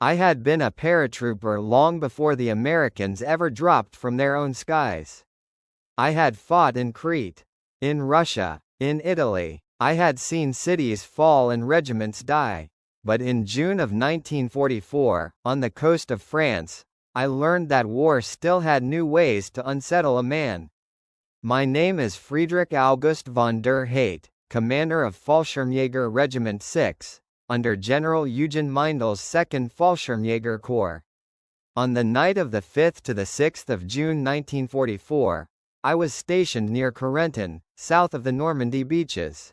I had been a paratrooper long before the Americans ever dropped from their own skies. I had fought in Crete, in Russia, in Italy. I had seen cities fall and regiments die. But in June of 1944, on the coast of France, I learned that war still had new ways to unsettle a man. My name is Friedrich August von der Heydt, commander of Fallschirmjäger Regiment 6, under General Eugen Meindel's 2nd Fallschirmjäger Corps. On the night of the 5th to the 6th of June 1944, I was stationed near Corentin, south of the Normandy beaches.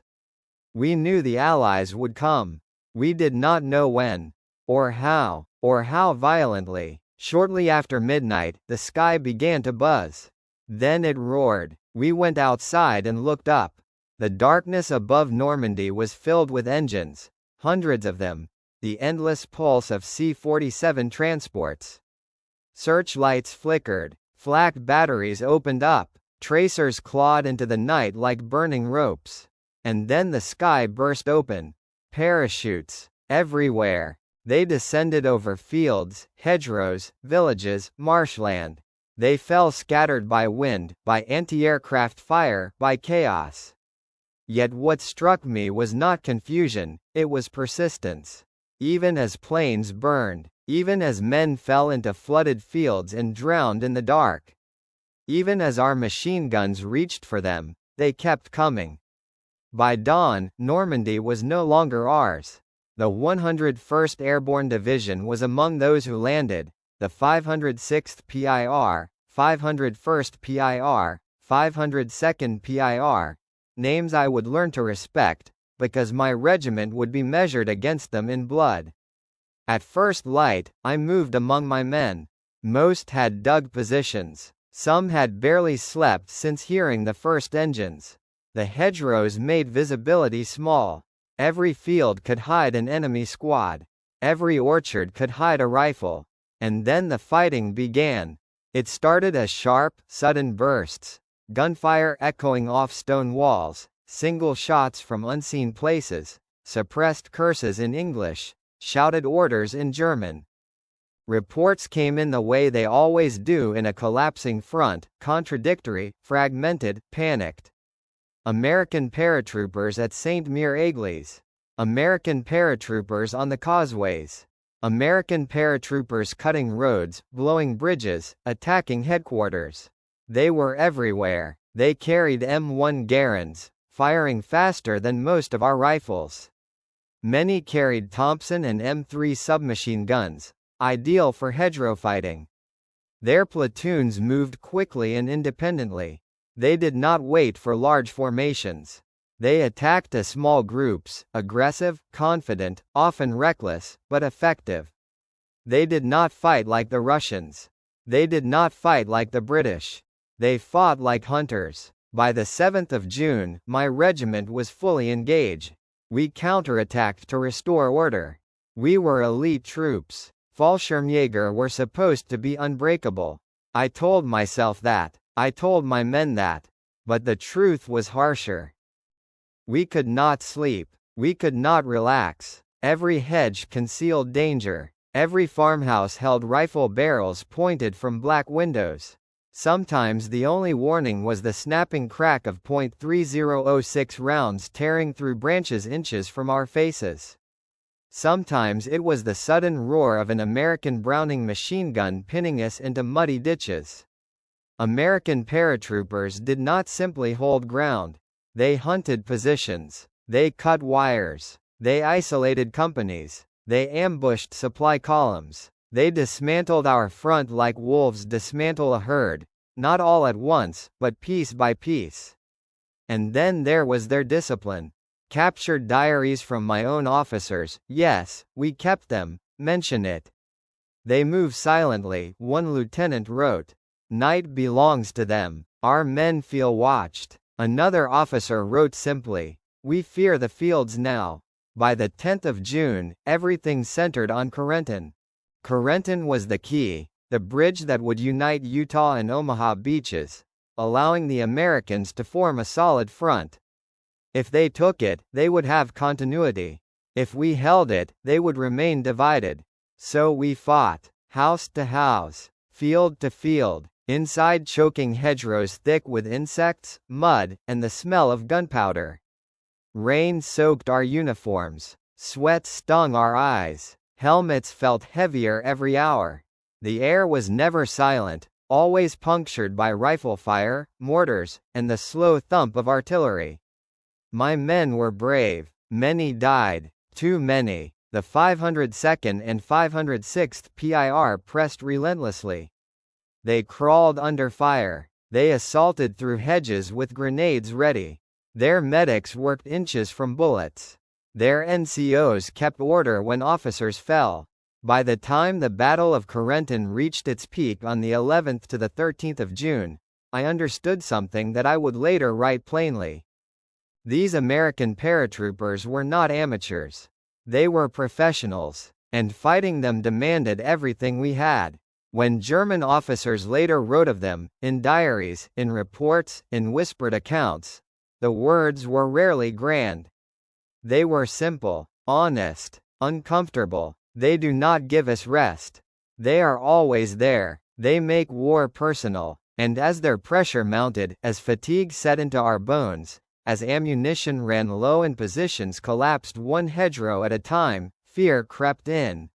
We knew the Allies would come. We did not know when, or how violently. Shortly after midnight, the sky began to buzz. Then it roared. We went outside and looked up. The darkness above Normandy was filled with engines, hundreds of them, the endless pulse of C-47 transports. Searchlights flickered, flak batteries opened up, tracers clawed into the night like burning ropes. And then the sky burst open. Parachutes, everywhere. They descended over fields, hedgerows, villages, marshland. They fell scattered by wind, by anti-aircraft fire, by chaos. Yet what struck me was not confusion, it was persistence. Even as planes burned, even as men fell into flooded fields and drowned in the dark, even as our machine guns reached for them, they kept coming. By dawn, Normandy was no longer ours. The 101st Airborne Division was among those who landed, the 506th PIR, 501st PIR, 502nd PIR, names I would learn to respect, because my regiment would be measured against them in blood. At first light, I moved among my men. Most had dug positions. Some had barely slept since hearing the first engines. The hedgerows made visibility small. Every field could hide an enemy squad. Every orchard could hide a rifle. And then the fighting began. It started as sharp, sudden bursts. Gunfire echoing off stone walls, single shots from unseen places, suppressed curses in English, shouted orders in German. Reports came in the way they always do in a collapsing front, contradictory, fragmented, panicked. American paratroopers at St. Mir-Eglis. American paratroopers on the causeways. American paratroopers cutting roads, blowing bridges, attacking headquarters. They were everywhere. They carried M1 Garands, firing faster than most of our rifles. Many carried Thompson and M3 submachine guns, ideal for hedgerow fighting. Their platoons moved quickly and independently. They did not wait for large formations. They attacked as small groups, aggressive, confident, often reckless, but effective. They did not fight like the Russians. They did not fight like the British. They fought like hunters. By the 7th of June, my regiment was fully engaged. We counterattacked to restore order. We were elite troops. Fallschirmjäger were supposed to be unbreakable. I told myself that. I told my men that. But the truth was harsher. We could not sleep. We could not relax. Every hedge concealed danger. Every farmhouse held rifle barrels pointed from black windows. Sometimes the only warning was the snapping crack of .3006 rounds tearing through branches inches from our faces. Sometimes it was the sudden roar of an American Browning machine gun pinning us into muddy ditches. American paratroopers did not simply hold ground. They hunted positions. They cut wires. They isolated companies. They ambushed supply columns. They dismantled our front like wolves dismantle a herd, not all at once, but piece by piece. And then there was their discipline. Captured diaries from my own officers, yes, we kept them, mention it. They move silently, one lieutenant wrote. Night belongs to them. Our men feel watched. Another officer wrote simply, we fear the fields now. By the 10th of June, everything centered on Corentin. Corentin was the key, the bridge that would unite Utah and Omaha beaches, allowing the Americans to form a solid front. If they took it, they would have continuity. If we held it, they would remain divided. So we fought, house to house, field to field, inside choking hedgerows thick with insects, mud, and the smell of gunpowder. Rain soaked our uniforms. Sweat stung our eyes. Helmets felt heavier every hour. The air was never silent, always punctured by rifle fire, mortars, and the slow thump of artillery. My men were brave. Many died. Too many. The 502nd and 506th PIR pressed relentlessly. They crawled under fire. They assaulted through hedges with grenades ready. Their medics worked inches from bullets. Their NCOs kept order when officers fell. By the time the Battle of Corentin reached its peak on the 11th to the 13th of June, I understood something that I would later write plainly. These American paratroopers were not amateurs. They were professionals, and fighting them demanded everything we had. When German officers later wrote of them, in diaries, in reports, in whispered accounts, the words were rarely grand. They were simple, honest, uncomfortable. They do not give us rest. They are always there. They make war personal, and as their pressure mounted, as fatigue set into our bones, as ammunition ran low and positions collapsed one hedgerow at a time, fear crept in.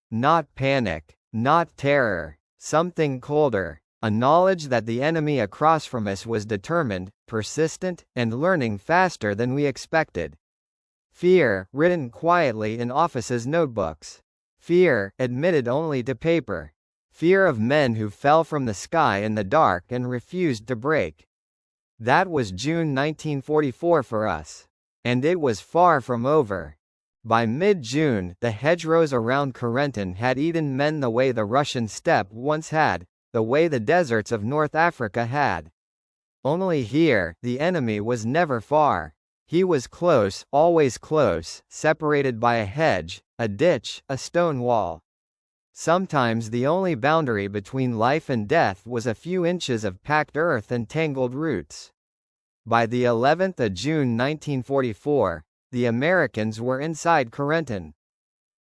Not panic, not terror, something colder, a knowledge that the enemy across from us was determined, persistent, and learning faster than we expected. Fear, written quietly in offices' notebooks. Fear, admitted only to paper. Fear of men who fell from the sky in the dark and refused to break. That was June 1944 for us. And it was far from over. By mid-June, the hedgerows around Corentin had eaten men the way the Russian steppe once had, the way the deserts of North Africa had. Only here, the enemy was never far. He was close, always close, separated by a hedge, a ditch, a stone wall. Sometimes the only boundary between life and death was a few inches of packed earth and tangled roots. By the 11th of June 1944, the Americans were inside Corentin.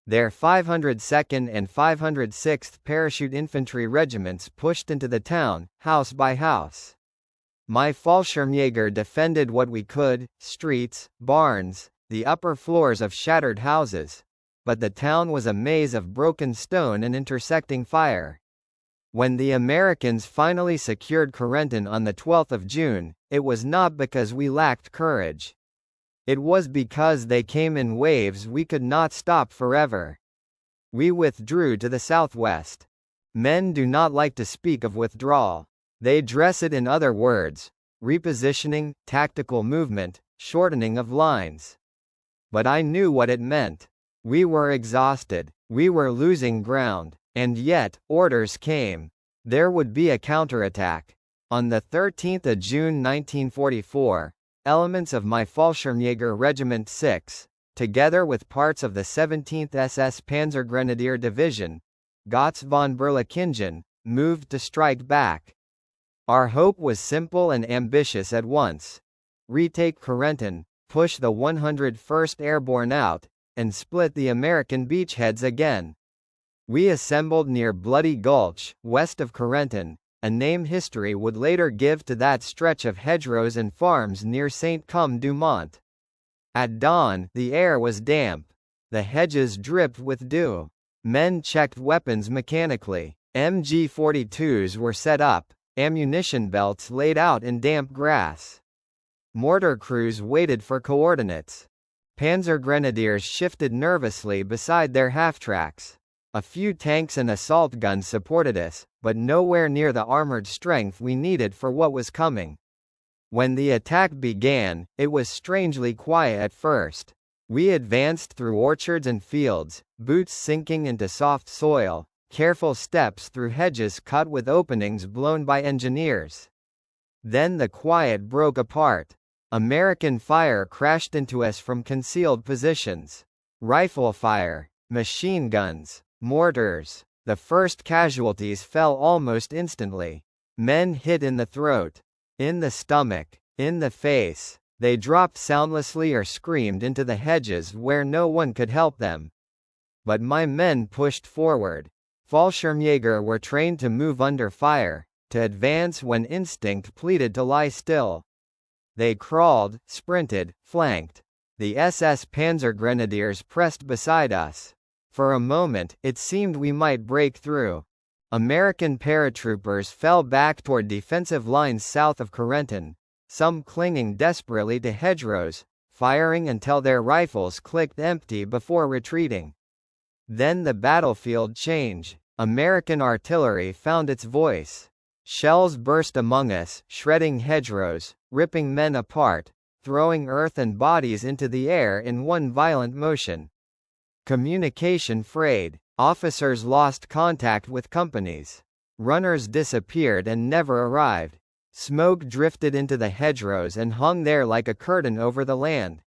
Their 502nd and 506th Parachute Infantry regiments pushed into the town, house by house. My Fallschirmjäger defended what we could, streets, barns, the upper floors of shattered houses, but the town was a maze of broken stone and intersecting fire. When the Americans finally secured Corentin on the 12th of June, it was not because we lacked courage. It was because they came in waves we could not stop forever. We withdrew to the southwest. Men do not like to speak of withdrawal. They dress it in other words: repositioning, tactical movement, shortening of lines. But I knew what it meant. We were exhausted. We were losing ground. And yet, orders came. There would be a counterattack. On the 13th of June 1944, elements of my Fallschirmjäger Regiment 6, together with parts of the 17th SS Panzergrenadier Division, Gotz von Berlichingen, moved to strike back. Our hope was simple and ambitious at once. Retake Corentin, push the 101st Airborne out, and split the American beachheads again. We assembled near Bloody Gulch, west of Corentin, a name history would later give to that stretch of hedgerows and farms near Saint-Côme-du-Mont. At dawn, the air was damp. The hedges dripped with dew. Men checked weapons mechanically. MG-42s were set up, ammunition belts laid out in damp grass. Mortar crews waited for coordinates. Panzer grenadiers shifted nervously beside their half-tracks. A few tanks and assault guns supported us, but nowhere near the armored strength we needed for what was coming. When the attack began, it was strangely quiet at first. We advanced through orchards and fields, boots sinking into soft soil, careful steps through hedges cut with openings blown by engineers. Then the quiet broke apart. American fire crashed into us from concealed positions. Rifle fire, machine guns, mortars. The first casualties fell almost instantly. Men hit in the throat, in the stomach, in the face. They dropped soundlessly or screamed into the hedges where no one could help them. but my men pushed forward. Fallschirmjäger were trained to move under fire, to advance when instinct pleaded to lie still. They crawled, sprinted, flanked. The SS Panzergrenadiers pressed beside us. For a moment, it seemed we might break through. American paratroopers fell back toward defensive lines south of Corentin, some clinging desperately to hedgerows, firing until their rifles clicked empty before retreating. Then the battlefield changed. American artillery found its voice. Shells burst among us, shredding hedgerows, ripping men apart, throwing earth and bodies into the air in one violent motion. Communication frayed. Officers lost contact with companies. Runners disappeared and never arrived. Smoke drifted into the hedgerows and hung there like a curtain over the land.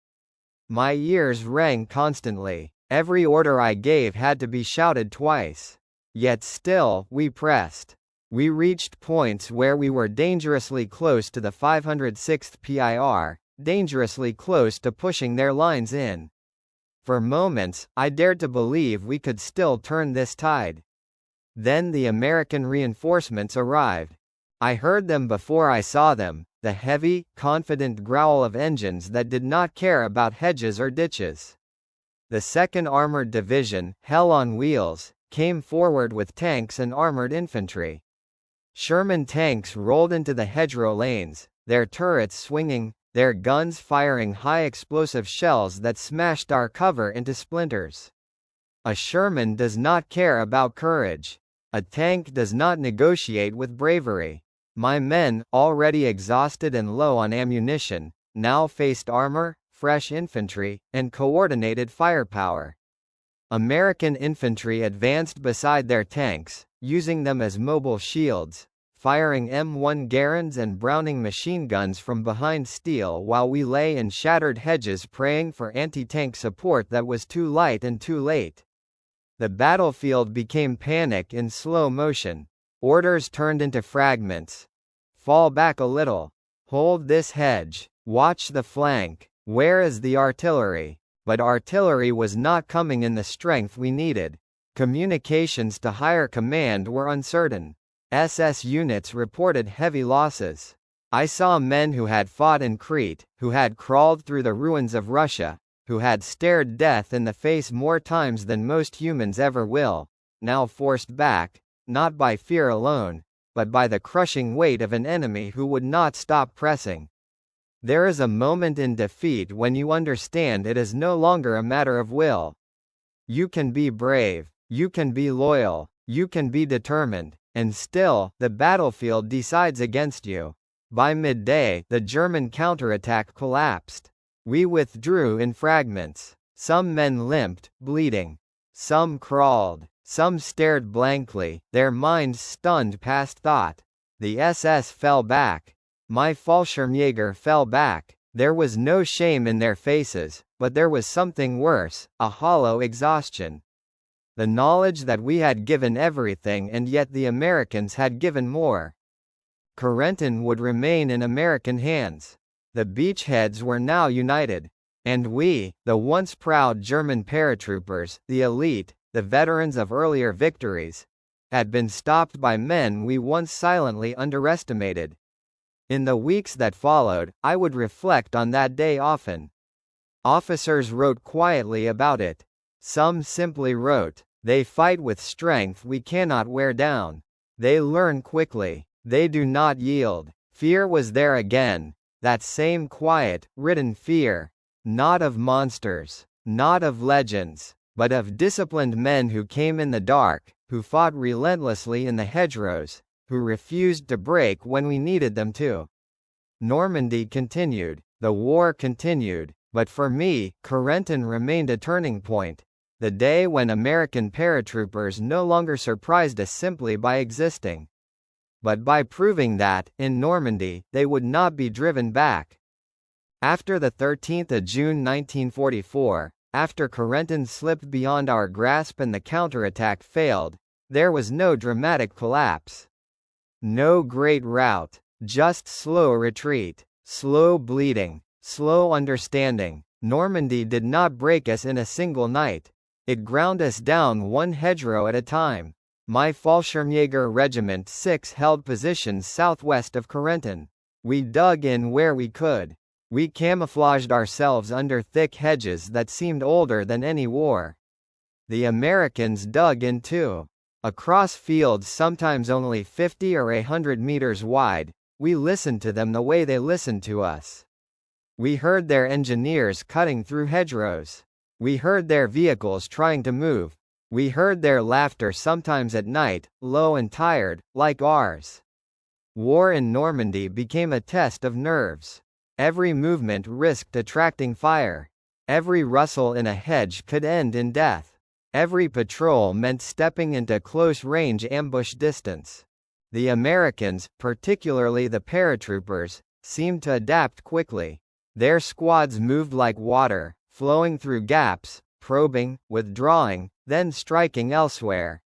My ears rang constantly. Every order I gave had to be shouted twice. Yet still, we pressed. We reached points where we were dangerously close to the 506th PIR, dangerously close to pushing their lines in. For moments, I dared to believe we could still turn this tide. Then the American reinforcements arrived. I heard them before I saw them, the heavy, confident growl of engines that did not care about hedges or ditches. The 2nd Armored Division, Hell on Wheels, came forward with tanks and armored infantry. Sherman tanks rolled into the hedgerow lanes, their turrets swinging, their guns firing high-explosive shells that smashed our cover into splinters. A Sherman does not care about courage. A tank does not negotiate with bravery. My men, already exhausted and low on ammunition, now faced armor, fresh infantry, and coordinated firepower. American infantry advanced beside their tanks, using them as mobile shields, firing M1 Garands and Browning machine guns from behind steel while we lay in shattered hedges praying for anti-tank support that was too light and too late. The battlefield became panic in slow motion. Orders turned into fragments. Fall back a little. Hold this hedge. Watch the flank. Where is the artillery? But artillery was not coming in the strength we needed. Communications to higher command were uncertain. SS units reported heavy losses. I saw men who had fought in Crete, who had crawled through the ruins of Russia, who had stared death in the face more times than most humans ever will, now forced back, not by fear alone, but by the crushing weight of an enemy who would not stop pressing. There is a moment in defeat when you understand it is no longer a matter of will. You can be brave, you can be loyal, you can be determined, and still, the battlefield decides against you. By midday, the German counterattack collapsed. We withdrew in fragments. Some men limped, bleeding. Some crawled. Some stared blankly, their minds stunned past thought. The SS fell back. My Fallschirmjäger fell back. There was no shame in their faces, but there was something worse, a hollow exhaustion. The knowledge that we had given everything and yet the Americans had given more. Corentin would remain in American hands. The beachheads were now united. And we, the once proud German paratroopers, the elite, the veterans of earlier victories, had been stopped by men we once silently underestimated. In the weeks that followed, I would reflect on that day often. Officers wrote quietly about it. Some simply wrote, "They fight with strength we cannot wear down. They learn quickly. They do not yield." Fear was there again. That same quiet, written fear. Not of monsters. Not of legends. But of disciplined men who came in the dark, who fought relentlessly in the hedgerows, who refused to break when we needed them to. Normandy continued. The war continued. But for me, Corentin remained a turning point. The day when American paratroopers no longer surprised us simply by existing, but by proving that, in Normandy, they would not be driven back. After the 13th of June 1944, after Corentin slipped beyond our grasp and the counterattack failed, there was no dramatic collapse. No great rout, just slow retreat, slow bleeding, slow understanding. Normandy did not break us in a single night. It ground us down one hedgerow at a time. My Fallschirmjäger Regiment 6 held positions southwest of Corentin. We dug in where we could. We camouflaged ourselves under thick hedges that seemed older than any war. The Americans dug in too. Across fields sometimes only 50 or 100 meters wide, we listened to them the way they listened to us. We heard their engineers cutting through hedgerows. We heard their vehicles trying to move. We heard their laughter sometimes at night, low and tired, like ours. War in Normandy became a test of nerves. Every movement risked attracting fire. Every rustle in a hedge could end in death. Every patrol meant stepping into close-range ambush distance. The Americans, particularly the paratroopers, seemed to adapt quickly. Their squads moved like water, flowing through gaps, probing, withdrawing, then striking elsewhere.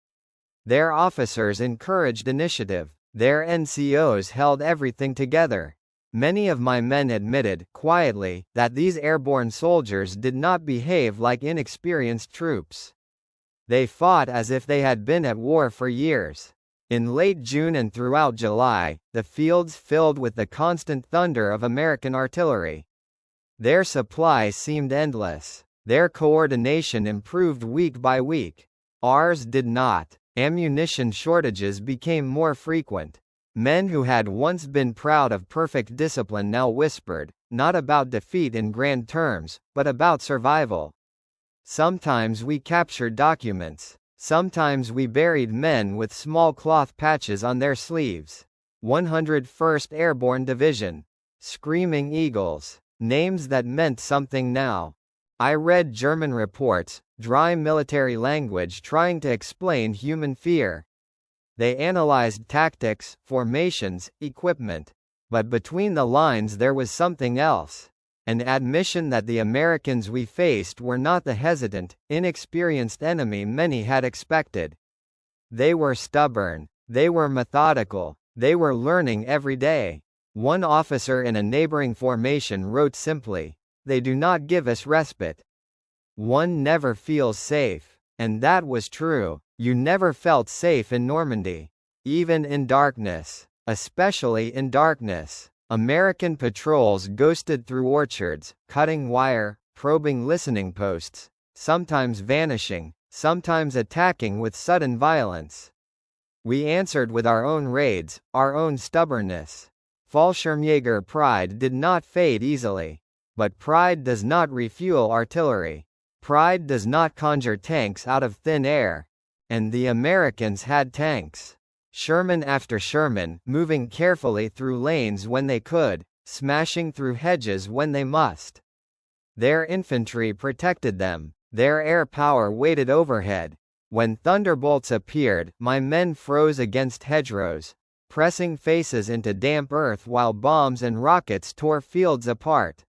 Their officers encouraged initiative. Their NCOs held everything together. Many of my men admitted, quietly, that these airborne soldiers did not behave like inexperienced troops. They fought as if they had been at war for years. In late June and throughout July, the fields filled with the constant thunder of American artillery. Their supply seemed endless. Their coordination improved week by week. Ours did not. Ammunition shortages became more frequent. Men who had once been proud of perfect discipline now whispered, not about defeat in grand terms, but about survival. Sometimes we captured documents. Sometimes we buried men with small cloth patches on their sleeves. 101st Airborne Division. Screaming Eagles. Names that meant something now. I read German reports, dry military language trying to explain human fear. They analyzed tactics, formations, equipment. But between the lines there was something else. An admission that the Americans we faced were not the hesitant, inexperienced enemy many had expected. They were stubborn. They were methodical. They were learning every day. One officer in a neighboring formation wrote simply, "They do not give us respite." One never feels safe. And that was true. You never felt safe in Normandy. Even in darkness. Especially in darkness. American patrols ghosted through orchards, cutting wire, probing listening posts, sometimes vanishing, sometimes attacking with sudden violence. We answered with our own raids, our own stubbornness. Fallschirmjäger pride did not fade easily. But pride does not refuel artillery. Pride does not conjure tanks out of thin air. And the Americans had tanks. Sherman after Sherman, moving carefully through lanes when they could, smashing through hedges when they must. Their infantry protected them. Their air power waited overhead. When thunderbolts appeared, my men froze against hedgerows, pressing faces into damp earth while bombs and rockets tore fields apart.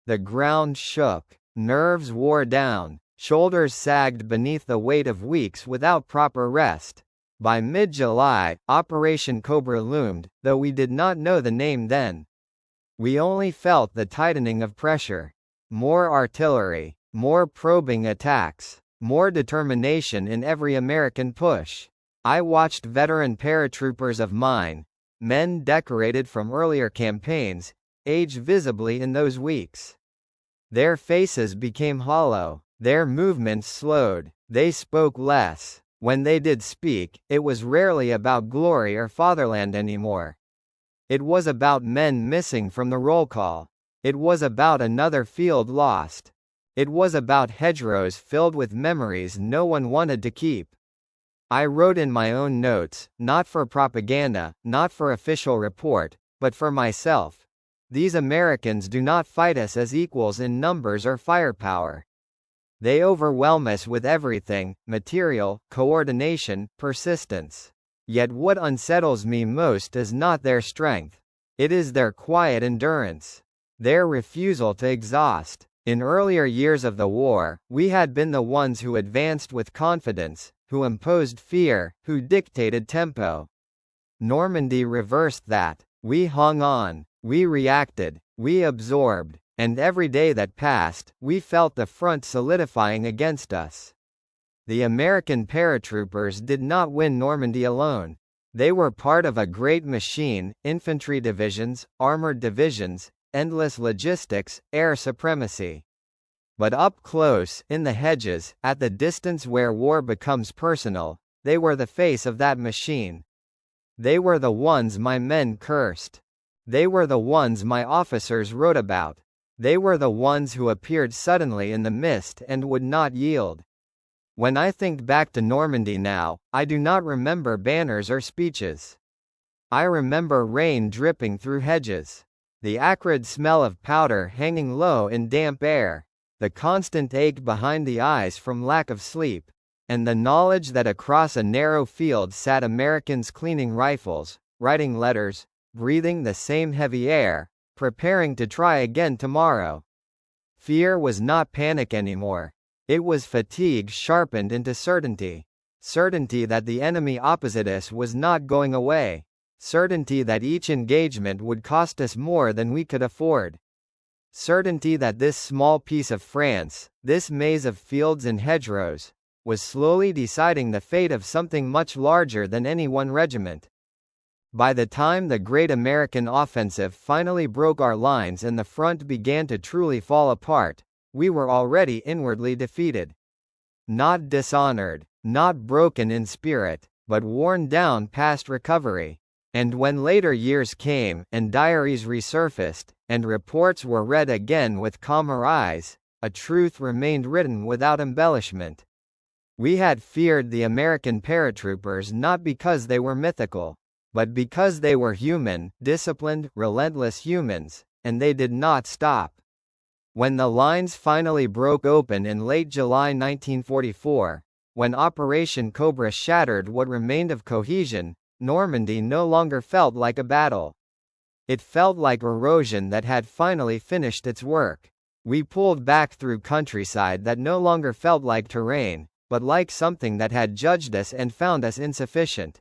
The ground shook. Nerves wore down. Shoulders sagged beneath the weight of weeks without proper rest. By mid-July, Operation Cobra loomed, though we did not know the name then. We only felt the tightening of pressure. More artillery. More probing attacks. More determination in every American push. I watched veteran paratroopers of mine, men decorated from earlier campaigns, age visibly in those weeks. Their faces became hollow. Their movements slowed. They spoke less. When they did speak, it was rarely about glory or fatherland anymore. It was about men missing from the roll call. It was about another field lost. It was about hedgerows filled with memories no one wanted to keep. I wrote in my own notes, not for propaganda, not for official report, but for myself. These Americans do not fight us as equals in numbers or firepower. They overwhelm us with everything: material, coordination, persistence. Yet what unsettles me most is not their strength. It is their quiet endurance. Their refusal to exhaust. In earlier years of the war, we had been the ones who advanced with confidence, who imposed fear, who dictated tempo. Normandy reversed that. We hung on. We reacted. We absorbed. And every day that passed, we felt the front solidifying against us. The American paratroopers did not win Normandy alone. They were part of a great machine: infantry divisions, armored divisions, endless logistics, air supremacy. But up close, in the hedges, at the distance where war becomes personal, they were the face of that machine. They were the ones my men cursed. They were the ones my officers wrote about. They were the ones who appeared suddenly in the mist and would not yield. When I think back to Normandy now, I do not remember banners or speeches. I remember rain dripping through hedges, the acrid smell of powder hanging low in damp air, the constant ache behind the eyes from lack of sleep, and the knowledge that across a narrow field sat Americans cleaning rifles, writing letters, breathing the same heavy air, preparing to try again tomorrow. Fear was not panic anymore. It was fatigue sharpened into certainty. Certainty that the enemy opposite us was not going away. Certainty that each engagement would cost us more than we could afford. Certainty that this small piece of France, this maze of fields and hedgerows, was slowly deciding the fate of something much larger than any one regiment. By the time the great American offensive finally broke our lines and the front began to truly fall apart, we were already inwardly defeated. Not dishonored, not broken in spirit, but worn down past recovery. And when later years came, and diaries resurfaced, and reports were read again with calmer eyes, a truth remained written without embellishment. We had feared the American paratroopers not because they were mythical, but because they were human, disciplined, relentless humans, and they did not stop. When the lines finally broke open in late July 1944, when Operation Cobra shattered what remained of cohesion, Normandy no longer felt like a battle. It felt like erosion that had finally finished its work. We pulled back through countryside that no longer felt like terrain, but like something that had judged us and found us insufficient.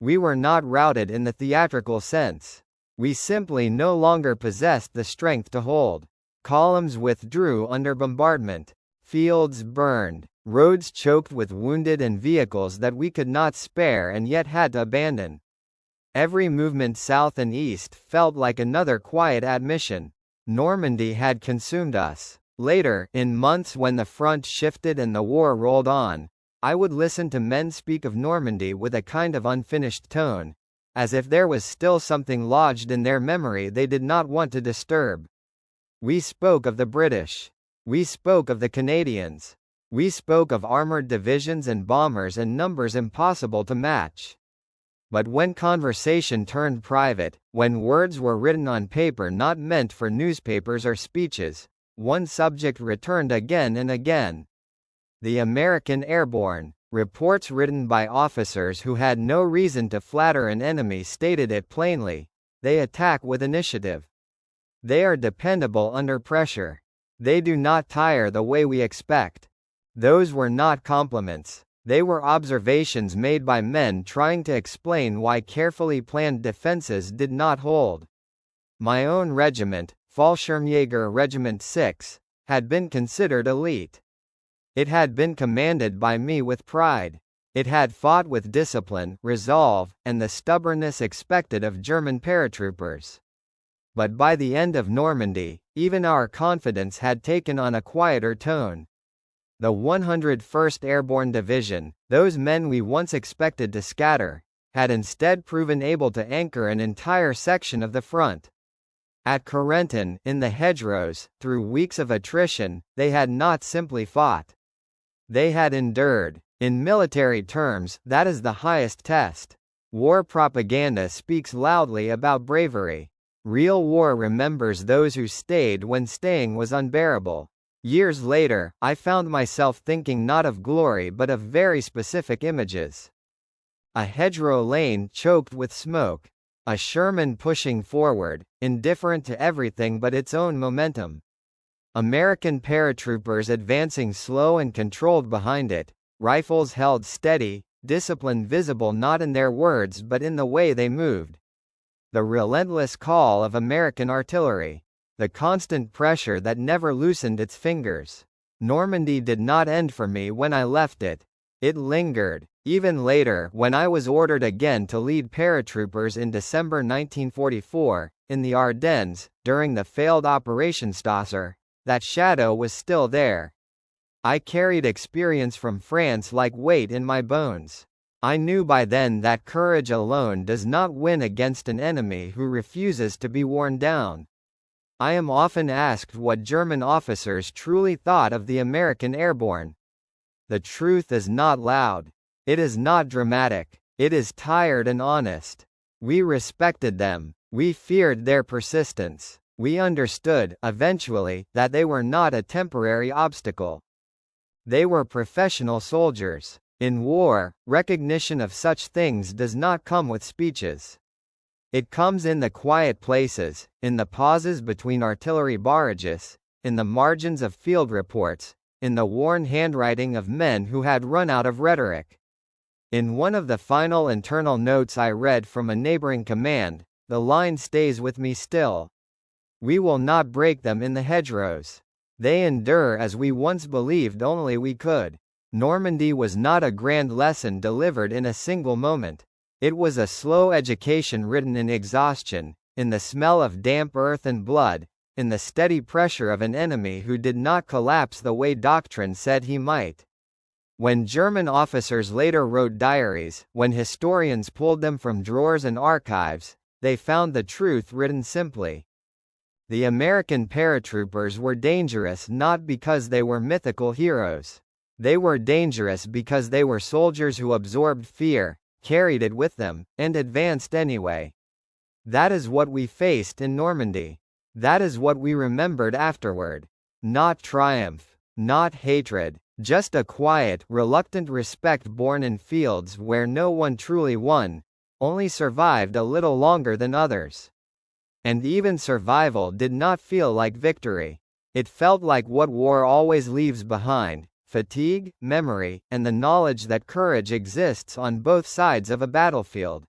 We were not routed in the theatrical sense. We simply no longer possessed the strength to hold. Columns withdrew under bombardment. Fields burned. Roads choked with wounded and vehicles that we could not spare and yet had to abandon. Every movement south and east felt like another quiet admission. Normandy had consumed us. Later, in months when the front shifted and the war rolled on, I would listen to men speak of Normandy with a kind of unfinished tone, as if there was still something lodged in their memory they did not want to disturb. We spoke of the British. We spoke of the Canadians. We spoke of armored divisions and bombers and numbers impossible to match. But when conversation turned private, when words were written on paper not meant for newspapers or speeches, one subject returned again and again. The American Airborne. Reports written by officers who had no reason to flatter an enemy stated it plainly: they attack with initiative. They are dependable under pressure. They do not tire the way we expect. Those were not compliments. They were observations made by men trying to explain why carefully planned defenses did not hold. My own regiment, Fallschirmjäger Regiment 6, had been considered elite. It had been commanded by me with pride. It had fought with discipline, resolve, and the stubbornness expected of German paratroopers. But by the end of Normandy, even our confidence had taken on a quieter tone. The 101st Airborne Division, those men we once expected to scatter, had instead proven able to anchor an entire section of the front. At Corentin, in the hedgerows, through weeks of attrition, they had not simply fought. They had endured. In military terms, that is the highest test. War propaganda speaks loudly about bravery. Real war remembers those who stayed when staying was unbearable. Years later, I found myself thinking not of glory but of very specific images. A hedgerow lane choked with smoke. A Sherman pushing forward, indifferent to everything but its own momentum. American paratroopers advancing slow and controlled behind it, rifles held steady, discipline visible not in their words but in the way they moved. The relentless call of American artillery. The constant pressure that never loosened its fingers. Normandy did not end for me when I left it. It lingered. Even later, when I was ordered again to lead paratroopers in December 1944, in the Ardennes, during the failed Operation Stasser, that shadow was still there. I carried experience from France like weight in my bones. I knew by then that courage alone does not win against an enemy who refuses to be worn down. I am often asked what German officers truly thought of the American airborne. The truth is not loud. It is not dramatic. It is tired and honest. We respected them. We feared their persistence. We understood, eventually, that they were not a temporary obstacle. They were professional soldiers. In war, recognition of such things does not come with speeches. It comes in the quiet places, in the pauses between artillery barrages, in the margins of field reports, in the worn handwriting of men who had run out of rhetoric. In one of the final internal notes I read from a neighboring command, the line stays with me still. We will not break them in the hedgerows. They endure as we once believed only we could. Normandy was not a grand lesson delivered in a single moment. It was a slow education written in exhaustion, in the smell of damp earth and blood, in the steady pressure of an enemy who did not collapse the way doctrine said he might. When German officers later wrote diaries, when historians pulled them from drawers and archives, they found the truth written simply. The American paratroopers were dangerous not because they were mythical heroes. They were dangerous because they were soldiers who absorbed fear, carried it with them, and advanced anyway. That is what we faced in Normandy. That is what we remembered afterward. Not triumph. Not hatred. Just a quiet, reluctant respect born in fields where no one truly won, only survived a little longer than others. And even survival did not feel like victory. It felt like what war always leaves behind: fatigue, memory, and the knowledge that courage exists on both sides of a battlefield.